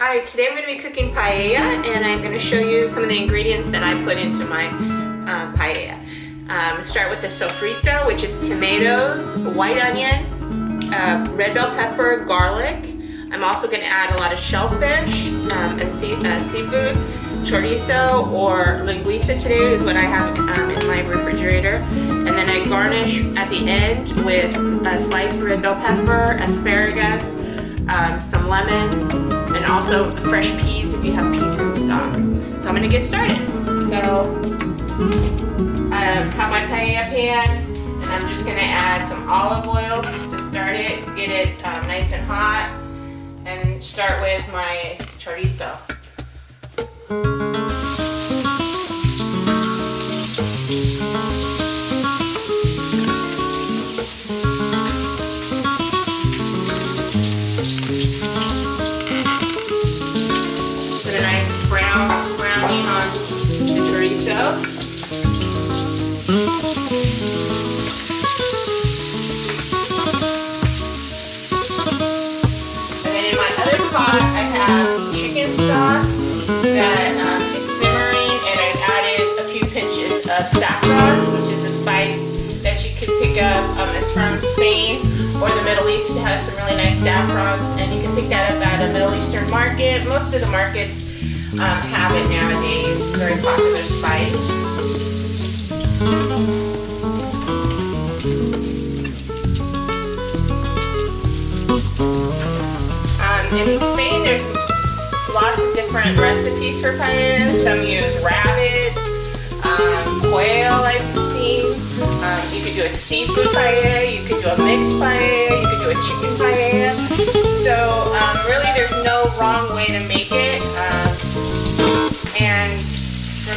Hi, today I'm going to be cooking paella, and I'm going to show you some of the ingredients that I put into my paella. Start with the sofrito, which is tomatoes, white onion, red bell pepper, garlic. I'm also going to add a lot of shellfish and seafood, chorizo or linguica today is what I have in my refrigerator. And then I garnish at the end with sliced red bell pepper, asparagus, some lemon, and also fresh peas if you have peas in stock. So I'm going to get started. So I have my paella pan, and I'm just going to add some olive oil to start it, get it nice and hot, and start with my chorizo. Browning on the chorizo. And then in my other pot I have chicken stock that is simmering, and I've added a few pinches of saffron, which is a spice that you could pick up. It's from Spain or the Middle East. It has some really nice saffrons, and you can pick that up at a Middle Eastern market. Most of the markets have it nowadays. Very popular spice. In Spain, there's lots of different recipes for paella. Some use rabbit, quail, I've seen. You could do a seafood paella, you could do a mixed paella, you could do a chicken paella. So really there's no wrong way to make it. And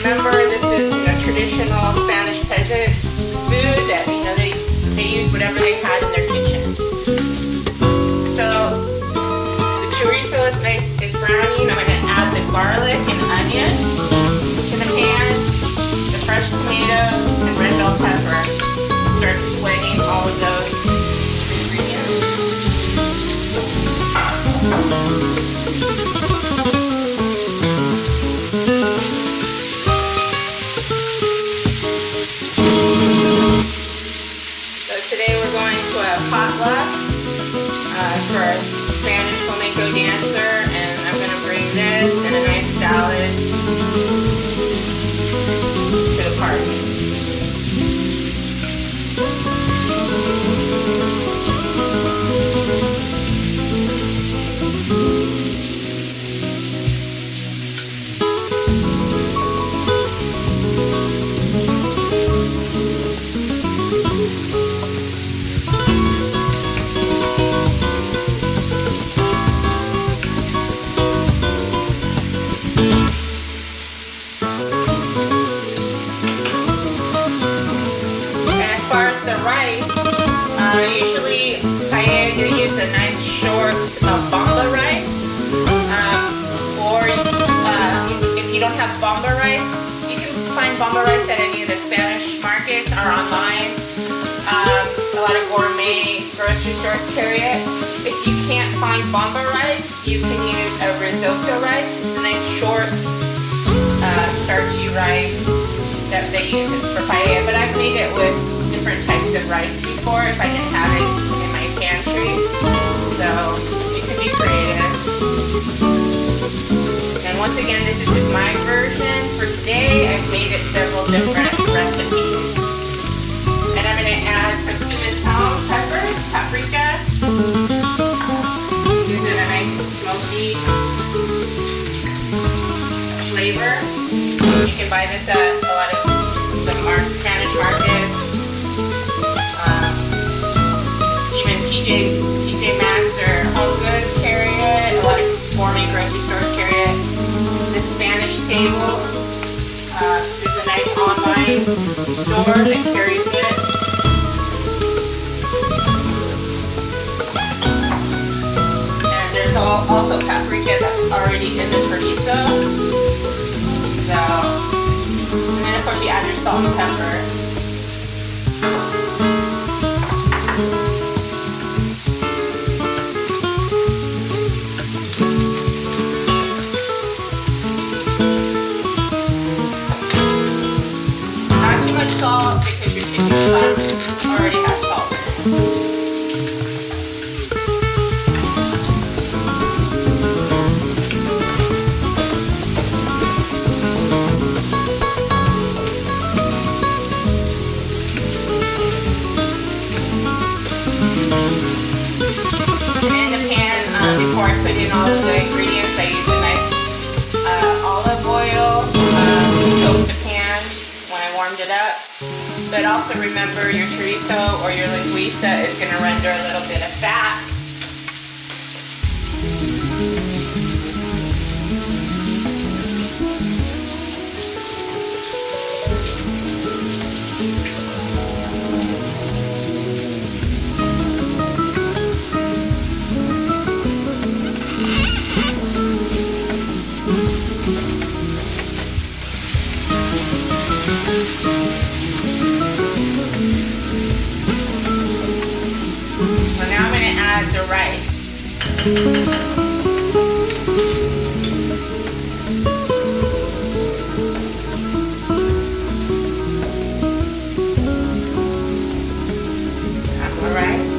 remember, this is traditional Spanish peasant food that they use whatever they had in their kitchen. So the chorizo is browning. I'm going to add the garlic and onion to the pan, the fresh tomatoes, and red bell pepper. Start sweating all of those ingredients. Today we're going to a potluck for a Spanish flamenco dancer, and I'm going to bring this and a nice salad to the party. Usually I use a nice short Bomba rice, or if you don't have Bomba rice, you can find Bomba rice at any of the Spanish markets or online. A lot of gourmet grocery stores carry it. If you can't find Bomba rice, you can use a risotto rice. It's a nice short starchy rice that they use for paella, but I've made it with different types of rice before if I didn't have it in my pantry, so it can be creative. And once again, this is just my version. For today, I've made it several different recipes. And I'm going to add some pimenton pepper, paprika. Gives it a nice smoky flavor. You can buy this at a lot of the Spanish markets. Even TJ Maxx or Home Goods carry it. A lot of gourmet grocery stores carry it. The Spanish Table is a nice online store that carries it. And there's also paprika that's already in the chorizo. So, and then of course you add your salt and pepper. I put in all of the ingredients, I used a nice olive oil to soak the pan when I warmed it up. But also remember, your chorizo or your linguica is going to render a little bit of fat. So now I'm going to add the rice. Add more rice.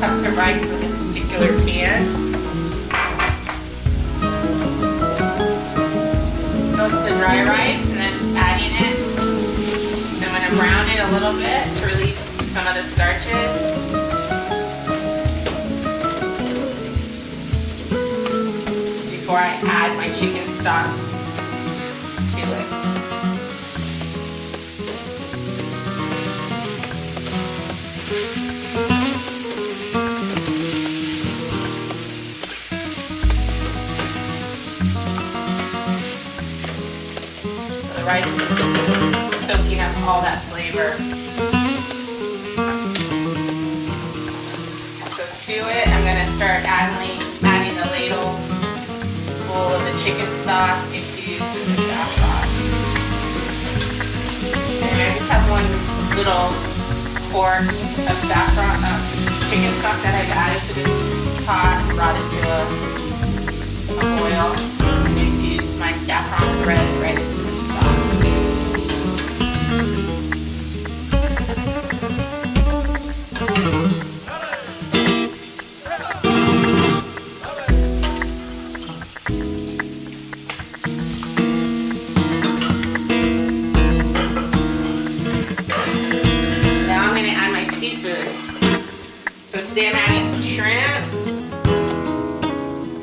Cups of rice for this particular pan. Toast the dry rice and then just adding it. I'm going to brown it a little bit to release some of the starches. Before I add my chicken stock to it. Rice is soaking up all that flavor. So to it, I'm going to start adding the ladles full of the chicken stock infused with the saffron. And I just have one little quart of saffron, chicken stock that I've added to this pot, brought it to a boil, and infused my saffron threads right into the stock. Now I'm going to add my seafood. So today I'm adding some shrimp.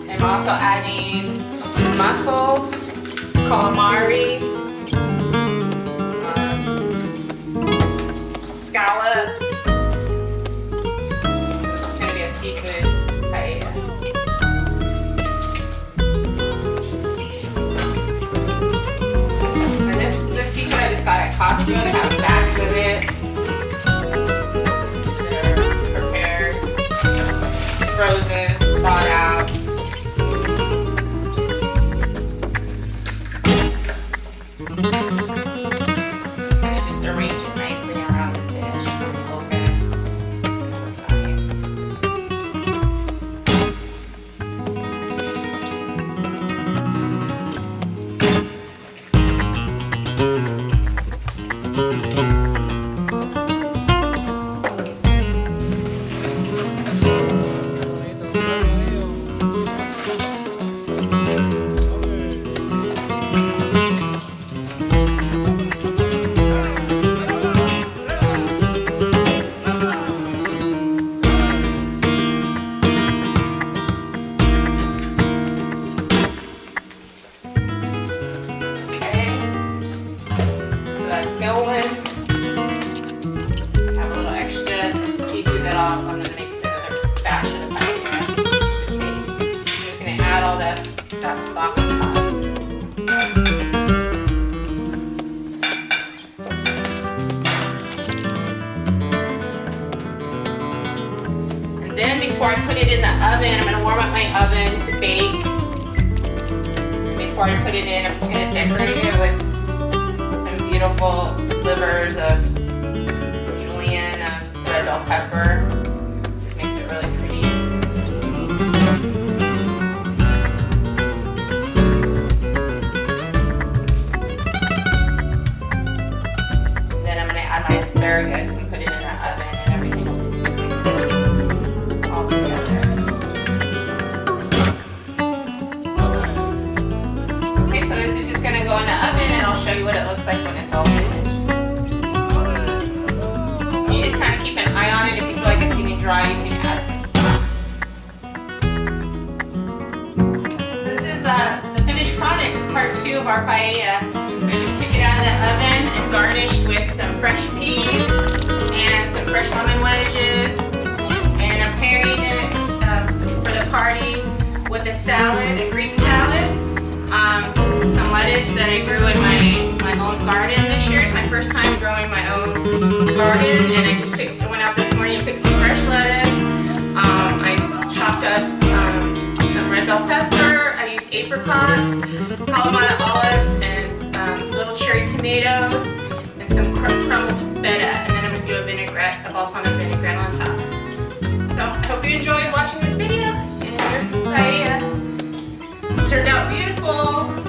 I'm also adding mussels, calamari, scallops. This is going to be a seafood paella. And this seafood I just got at Costco. They have bags of it. They're prepared, frozen, thawed out. And just arrange it nicely around the dish. Open it. Going. Have a little extra seafood that I'm going to mix another batch of the paella to taste. I'm just going to add all that stock on top. And then before I put it in the oven, I'm going to warm up my oven to bake. And before I put it in, I'm just going to decorate it with beautiful slivers of julienne, red bell pepper. Just makes it really pretty. Then I'm going to add my asparagus and put it in the oven, and everything will dry, you can add some stock. So this is the finished product, part 2 of our paella. I just took it out of the oven and garnished with some fresh peas and some fresh lemon wedges. And I'm pairing it for the party with a salad, a Greek salad. Some lettuce that I grew in my own garden this year. It's my first time growing my own garden, and I went out this morning and picked some fresh lettuce. I chopped up some red bell pepper. I used apricots, Catalina olives, and little cherry tomatoes, and some crumbled feta. And then I'm going to do a vinaigrette, a balsamic vinaigrette on top. So I hope you enjoyed watching this video, and here's the paella. It turned out beautiful.